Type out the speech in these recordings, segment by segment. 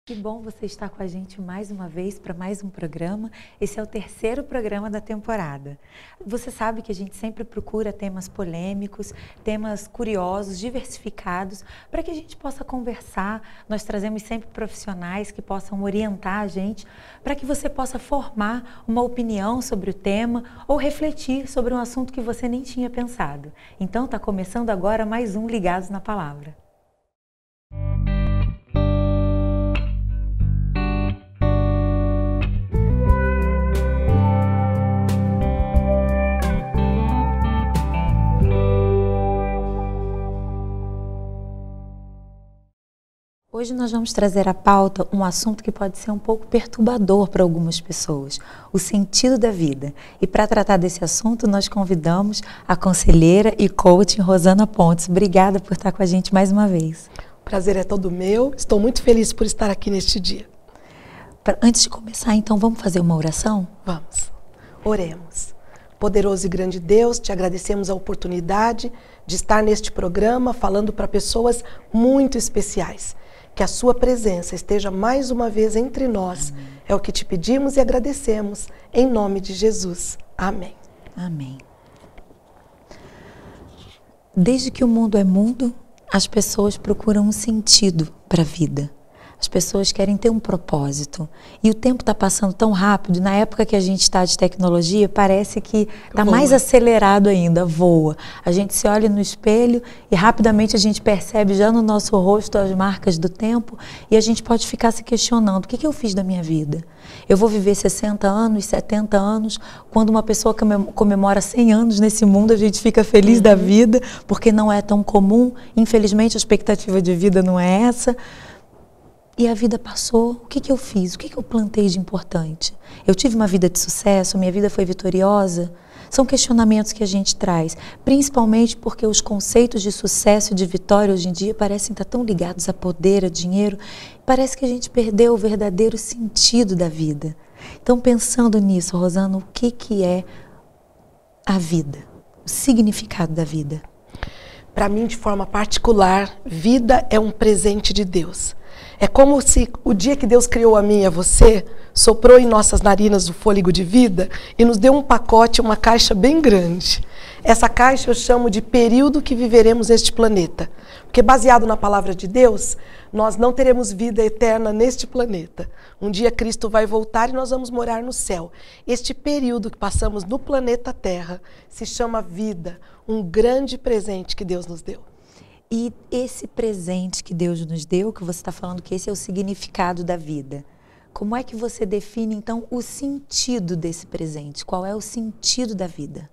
Que bom você estar com a gente mais uma vez para mais um programa. Esse é o terceiro programa da temporada. Você sabe que a gente sempre procura temas polêmicos, temas curiosos, diversificados, para que a gente possa conversar. Nós trazemos sempre profissionais que possam orientar a gente, para que você possa formar uma opinião sobre o tema ou refletir sobre um assunto que você nem tinha pensado. Então, está começando agora mais um Ligados na Palavra. Hoje nós vamos trazer à pauta um assunto que pode ser um pouco perturbador para algumas pessoas, o sentido da vida. E para tratar desse assunto, nós convidamos a conselheira e coaching Rosana Pontes. Obrigada por estar com a gente mais uma vez. O prazer é todo meu, estou muito feliz por estar aqui neste dia. Antes de começar, então, vamos fazer uma oração? Vamos, oremos. Poderoso e grande Deus, te agradecemos a oportunidade de estar neste programa falando para pessoas muito especiais. Que a sua presença esteja mais uma vez entre nós. Amém. É o que te pedimos e agradecemos. Em nome de Jesus. Amém. Amém. Desde que o mundo é mundo, as pessoas procuram um sentido para a vida. As pessoas querem ter um propósito. E o tempo está passando tão rápido. Na época que a gente está de tecnologia, parece que está mais acelerado ainda, voa. A gente se olha no espelho e rapidamente a gente percebe já no nosso rosto as marcas do tempo e a gente pode ficar se questionando, o que eu fiz da minha vida? Eu vou viver 60 anos, 70 anos, quando uma pessoa comemora 100 anos nesse mundo, a gente fica feliz da vida, porque não é tão comum. Infelizmente, a expectativa de vida não é essa. E a vida passou, o que eu fiz? O que eu plantei de importante? Eu tive uma vida de sucesso, minha vida foi vitoriosa? São questionamentos que a gente traz, principalmente porque os conceitos de sucesso e de vitória hoje em dia parecem estar tão ligados a poder, a dinheiro. Parece que a gente perdeu o verdadeiro sentido da vida. Então, pensando nisso, Rosana, o que é a vida? O significado da vida? Para mim, de forma particular, vida é um presente de Deus. É como se o dia que Deus criou a mim e a você, soprou em nossas narinas o fôlego de vida e nos deu um pacote, uma caixa bem grande. Essa caixa eu chamo de período que viveremos neste planeta. Porque baseado na palavra de Deus, nós não teremos vida eterna neste planeta. Um dia Cristo vai voltar e nós vamos morar no céu. Este período que passamos no planeta Terra se chama vida, um grande presente que Deus nos deu. E esse presente que Deus nos deu, que você está falando que esse é o significado da vida, como é que você define, então, o sentido desse presente? Qual é o sentido da vida?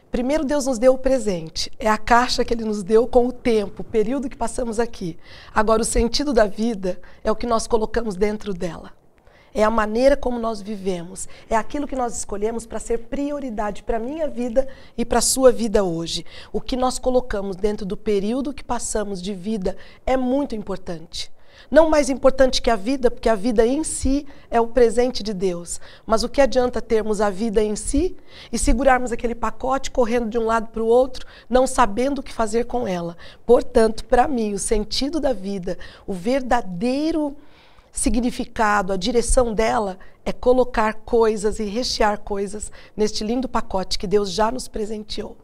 Primeiro, Deus nos deu o presente. É a caixa que Ele nos deu com o tempo, o período que passamos aqui. Agora, o sentido da vida é o que nós colocamos dentro dela. É a maneira como nós vivemos. É aquilo que nós escolhemos para ser prioridade para a minha vida e para a sua vida hoje. O que nós colocamos dentro do período que passamos de vida é muito importante. Não mais importante que a vida, porque a vida em si é o presente de Deus. Mas o que adianta termos a vida em si e segurarmos aquele pacote correndo de um lado para o outro, não sabendo o que fazer com ela? Portanto, para mim, o sentido da vida, o verdadeiro significado, a direção dela é colocar coisas e rechear coisas neste lindo pacote que Deus já nos presenteou.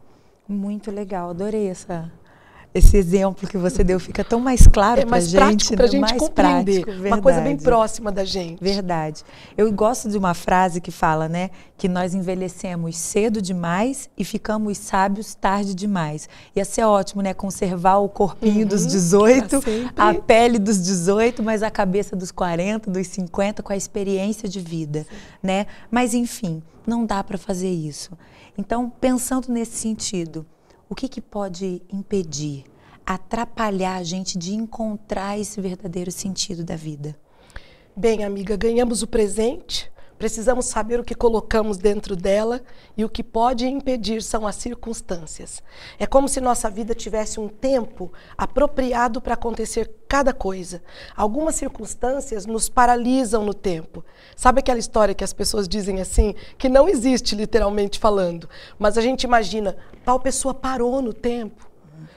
Muito legal, adorei esse exemplo que você deu, fica tão mais claro para a gente. É mais prático para a gente compreender, uma coisa bem próxima da gente. Verdade. Eu gosto de uma frase que fala, né, que nós envelhecemos cedo demais e ficamos sábios tarde demais. Ia ser ótimo, né, conservar o corpinho dos 18, a pele dos 18, mas a cabeça dos 40, dos 50, com a experiência de vida, né? Mas, enfim, não dá para fazer isso. Então, pensando nesse sentido, o que pode impedir, atrapalhar a gente de encontrar esse verdadeiro sentido da vida? Bem, amiga, ganhamos o presente, precisamos saber o que colocamos dentro dela e o que pode impedir são as circunstâncias. É como se nossa vida tivesse um tempo apropriado para acontecer cada coisa. Algumas circunstâncias nos paralisam no tempo. Sabe aquela história que as pessoas dizem assim, que não existe literalmente falando, mas a gente imagina, tal pessoa parou no tempo.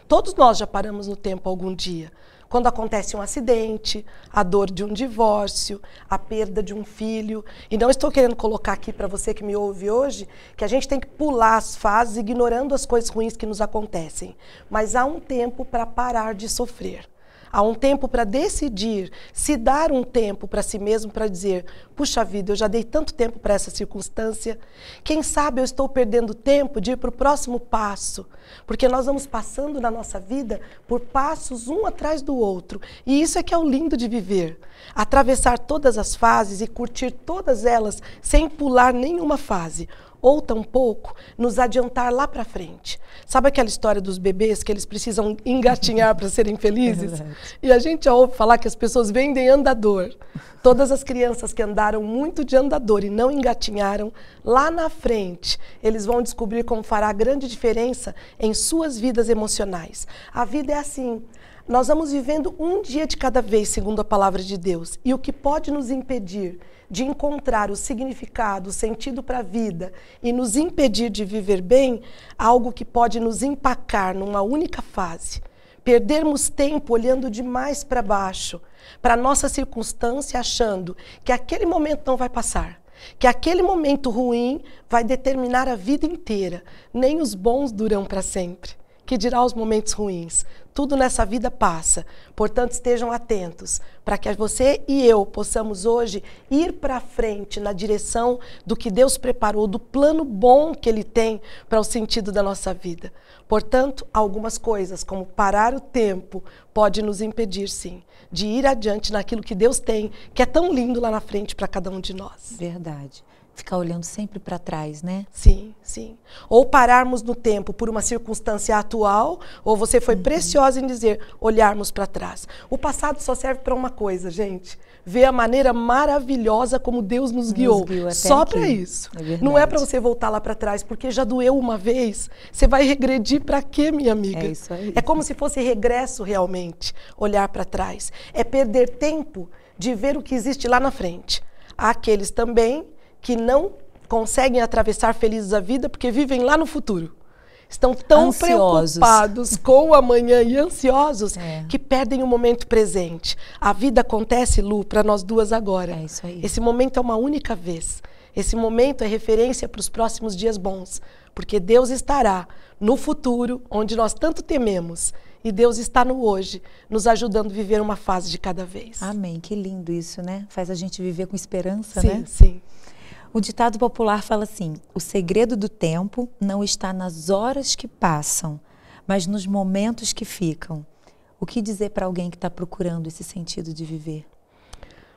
Todos nós já paramos no tempo algum dia. Quando acontece um acidente, a dor de um divórcio, a perda de um filho. E não estou querendo colocar aqui para você que me ouve hoje que a gente tem que pular as fases ignorando as coisas ruins que nos acontecem. Mas há um tempo para parar de sofrer. Há um tempo para decidir, se dar um tempo para si mesmo para dizer, puxa vida, eu já dei tanto tempo para essa circunstância, quem sabe eu estou perdendo tempo de ir para o próximo passo, porque nós vamos passando na nossa vida por passos um atrás do outro, e isso é que é o lindo de viver, atravessar todas as fases e curtir todas elas sem pular nenhuma fase, ou tampouco nos adiantar lá para frente. Sabe aquela história dos bebês que eles precisam engatinhar para serem felizes? E a gente já ouve falar que as pessoas vendem andador. Todas as crianças que andaram muito de andador e não engatinharam, lá na frente, eles vão descobrir como fará grande diferença em suas vidas emocionais. A vida é assim. Nós vamos vivendo um dia de cada vez, segundo a palavra de Deus. E o que pode nos impedir de encontrar o significado, o sentido para a vida e nos impedir de viver bem, algo que pode nos empacar numa única fase. Perdermos tempo olhando demais para baixo, para a nossa circunstância, achando que aquele momento não vai passar, que aquele momento ruim vai determinar a vida inteira. Nem os bons duram para sempre. Que dirá os momentos ruins. Tudo nessa vida passa, portanto estejam atentos para que você e eu possamos hoje ir para frente na direção do que Deus preparou, do plano bom que Ele tem para o sentido da nossa vida. Portanto, algumas coisas, como parar o tempo, pode nos impedir sim, de ir adiante naquilo que Deus tem, que é tão lindo lá na frente para cada um de nós. Verdade. Ficar olhando sempre para trás, né? Sim, sim. Ou pararmos no tempo por uma circunstância atual, ou você foi preciosa em dizer, olharmos para trás. O passado só serve para uma coisa, gente. Ver a maneira maravilhosa como Deus nos guiou. Só para isso. Não é para você voltar lá para trás, porque já doeu uma vez. Você vai regredir para quê, minha amiga? É isso aí. É como se fosse regresso realmente, olhar para trás. É perder tempo de ver o que existe lá na frente. Há aqueles também que não conseguem atravessar felizes a vida porque vivem lá no futuro. Estão tão preocupados com o amanhã e ansiosos que perdem o momento presente. A vida acontece, Lu, para nós duas agora. É isso aí. Esse momento é uma única vez. Esse momento é referência para os próximos dias bons, porque Deus estará no futuro, onde nós tanto tememos, e Deus está no hoje, nos ajudando a viver uma fase de cada vez. Amém. Que lindo isso, né? Faz a gente viver com esperança, sim, né? Sim. O ditado popular fala assim, o segredo do tempo não está nas horas que passam, mas nos momentos que ficam. O que dizer para alguém que está procurando esse sentido de viver?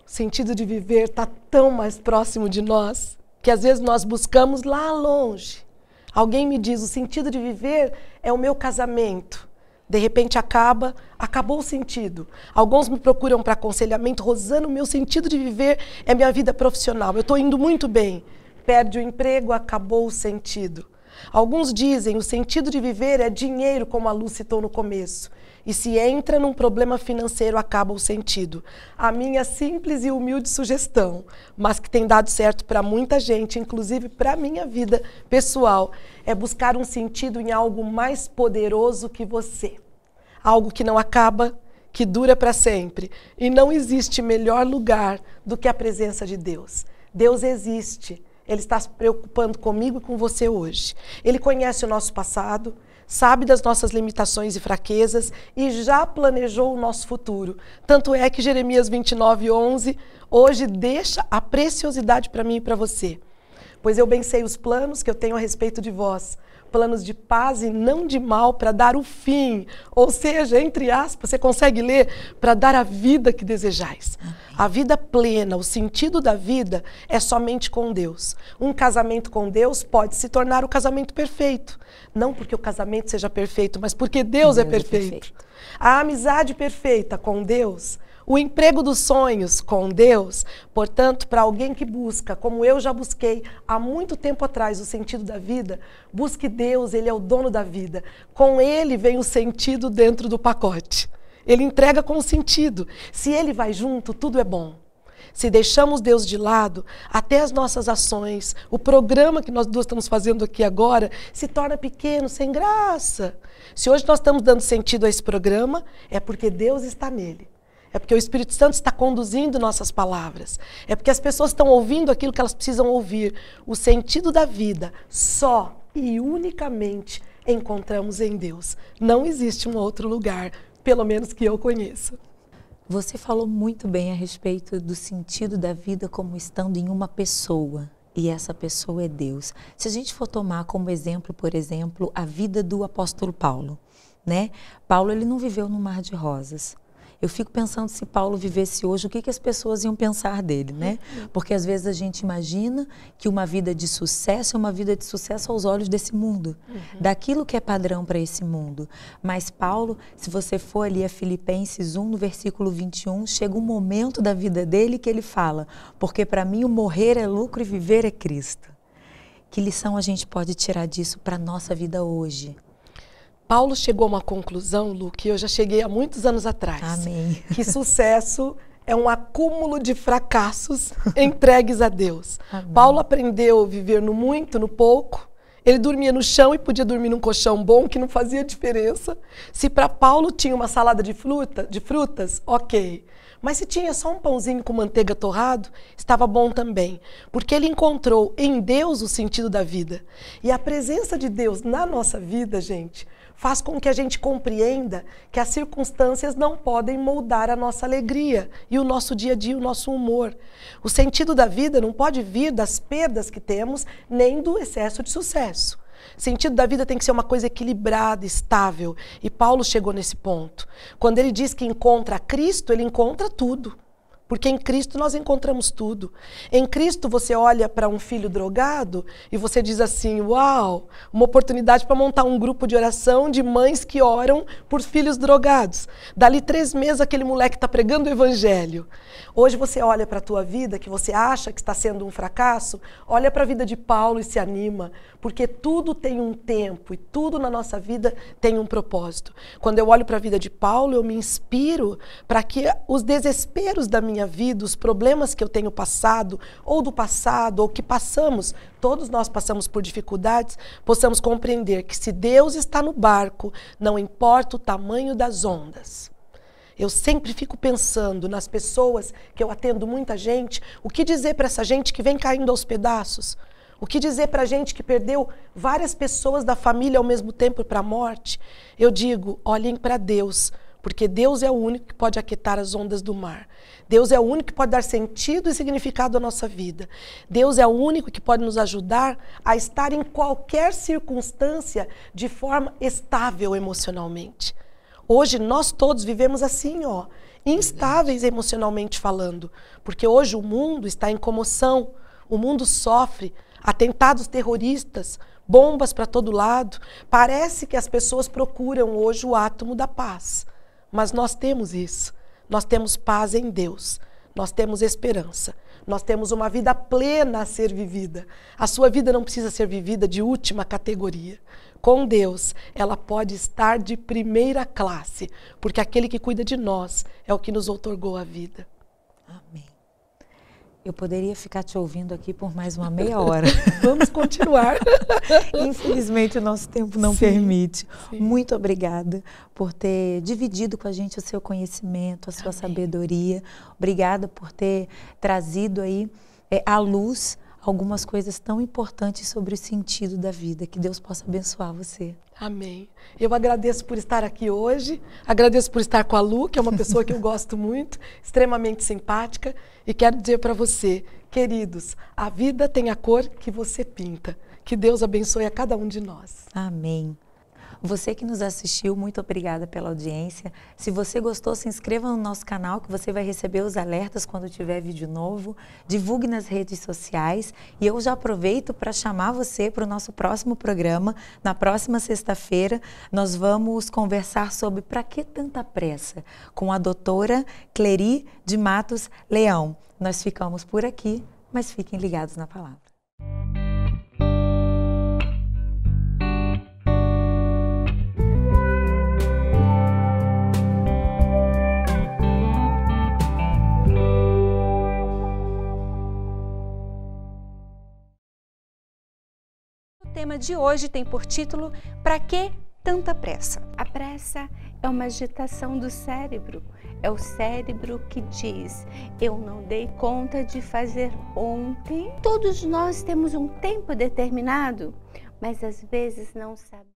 O sentido de viver está tão mais próximo de nós, que às vezes nós buscamos lá longe. Alguém me diz, o sentido de viver é o meu casamento. De repente acabou o sentido. Alguns me procuram para aconselhamento, Rosana, o meu sentido de viver é minha vida profissional. Eu estou indo muito bem. Perde o emprego, acabou o sentido. Alguns dizem, o sentido de viver é dinheiro, como a Lu citou no começo. E se entra num problema financeiro, acaba o sentido. A minha simples e humilde sugestão, mas que tem dado certo para muita gente, inclusive para a minha vida pessoal, é buscar um sentido em algo mais poderoso que você. Algo que não acaba, que dura para sempre. E não existe melhor lugar do que a presença de Deus. Deus existe. Ele está se preocupando comigo e com você hoje. Ele conhece o nosso passado, sabe das nossas limitações e fraquezas e já planejou o nosso futuro. Tanto é que Jeremias 29:11 hoje deixa a preciosidade para mim e para você. Pois eu bem sei os planos que eu tenho a respeito de vós, planos de paz e não de mal para dar o fim. Ou seja, entre aspas, você consegue ler, para dar a vida que desejais. A vida plena, o sentido da vida é somente com Deus. Um casamento com Deus pode se tornar o casamento perfeito. Não porque o casamento seja perfeito, mas porque Deus é perfeito. A amizade perfeita com Deus, o emprego dos sonhos com Deus, portanto, para alguém que busca, como eu já busquei há muito tempo atrás, o sentido da vida, busque Deus, Ele é o dono da vida. Com Ele vem o sentido dentro do pacote. Ele entrega com o sentido. Se Ele vai junto, tudo é bom. Se deixamos Deus de lado, até as nossas ações, o programa que nós duas estamos fazendo aqui agora, se torna pequeno, sem graça. Se hoje nós estamos dando sentido a esse programa, é porque Deus está nele. É porque o Espírito Santo está conduzindo nossas palavras. É porque as pessoas estão ouvindo aquilo que elas precisam ouvir. O sentido da vida só e unicamente encontramos em Deus. Não existe um outro lugar, pelo menos que eu conheça. Você falou muito bem a respeito do sentido da vida como estando em uma pessoa. E essa pessoa é Deus. Se a gente for tomar como exemplo, por exemplo, a vida do apóstolo Paulo, né? Paulo, ele não viveu no mar de rosas. Eu fico pensando, se Paulo vivesse hoje, o que as pessoas iam pensar dele, né? Porque às vezes a gente imagina que uma vida de sucesso é uma vida de sucesso aos olhos desse mundo, daquilo que é padrão para esse mundo. Mas Paulo, se você for ali a Filipenses 1, no versículo 21, chega um momento da vida dele que ele fala: porque para mim o morrer é lucro e viver é Cristo. Que lição a gente pode tirar disso para a nossa vida hoje? Paulo chegou a uma conclusão, Lu, que eu já cheguei há muitos anos atrás. Amém. Que sucesso é um acúmulo de fracassos entregues a Deus. Amém. Paulo aprendeu a viver no muito, no pouco. Ele dormia no chão e podia dormir num colchão bom, que não fazia diferença. Se para Paulo tinha uma salada de frutas, ok. Mas se tinha só um pãozinho com manteiga torrado, estava bom também. Porque ele encontrou em Deus o sentido da vida. E a presença de Deus na nossa vida, gente, faz com que a gente compreenda que as circunstâncias não podem moldar a nossa alegria e o nosso dia a dia, o nosso humor. O sentido da vida não pode vir das perdas que temos, nem do excesso de sucesso. O sentido da vida tem que ser uma coisa equilibrada, estável. E Paulo chegou nesse ponto. Quando ele diz que encontra Cristo, ele encontra tudo. Porque em Cristo nós encontramos tudo. Em Cristo você olha para um filho drogado e você diz assim: uau, uma oportunidade para montar um grupo de oração de mães que oram por filhos drogados. Dali 3 meses aquele moleque está pregando o evangelho. Hoje você olha para a tua vida, que você acha que está sendo um fracasso, olha para a vida de Paulo e se anima, porque tudo tem um tempo e tudo na nossa vida tem um propósito. Quando eu olho para a vida de Paulo, eu me inspiro para que os desesperos da minha vida, os problemas que eu tenho passado, ou do passado, ou que passamos, todos nós passamos por dificuldades, possamos compreender que se Deus está no barco, não importa o tamanho das ondas. Eu sempre fico pensando nas pessoas que eu atendo muita gente, o que dizer para essa gente que vem caindo aos pedaços? O que dizer para a gente que perdeu várias pessoas da família ao mesmo tempo para a morte? Eu digo, olhem para Deus, porque Deus é o único que pode aquietar as ondas do mar. Deus é o único que pode dar sentido e significado à nossa vida. Deus é o único que pode nos ajudar a estar em qualquer circunstância de forma estável emocionalmente. Hoje nós todos vivemos assim, ó, instáveis emocionalmente falando, porque hoje o mundo está em comoção, o mundo sofre, atentados terroristas, bombas para todo lado. Parece que as pessoas procuram hoje o átomo da paz, mas nós temos isso, nós temos paz em Deus, nós temos esperança, nós temos uma vida plena a ser vivida. A sua vida não precisa ser vivida de última categoria. Com Deus, ela pode estar de primeira classe, porque aquele que cuida de nós é o que nos outorgou a vida. Amém. Eu poderia ficar te ouvindo aqui por mais uma meia hora. Vamos continuar. Infelizmente, o nosso tempo não permite. Sim. Muito obrigada por ter dividido com a gente o seu conhecimento, a sua sabedoria. Obrigada por ter trazido aí à luz algumas coisas tão importantes sobre o sentido da vida. Que Deus possa abençoar você. Amém. Eu agradeço por estar aqui hoje, agradeço por estar com a Lu, que é uma pessoa que eu gosto muito, extremamente simpática, e quero dizer para você, queridos, a vida tem a cor que você pinta. Que Deus abençoe a cada um de nós. Amém. Você que nos assistiu, muito obrigada pela audiência. Se você gostou, se inscreva no nosso canal, que você vai receber os alertas quando tiver vídeo novo. Divulgue nas redes sociais. E eu já aproveito para chamar você para o nosso próximo programa. Na próxima sexta-feira, nós vamos conversar sobre Pra que tanta pressa? Com a doutora Cleri de Matos Leão. Nós ficamos por aqui, mas fiquem ligados na palavra. tema de hoje tem por título "Pra que tanta pressa?". A pressa é uma agitação do cérebro. É o cérebro que diz: eu não dei conta de fazer ontem. Todos nós temos um tempo determinado, mas às vezes não sabemos.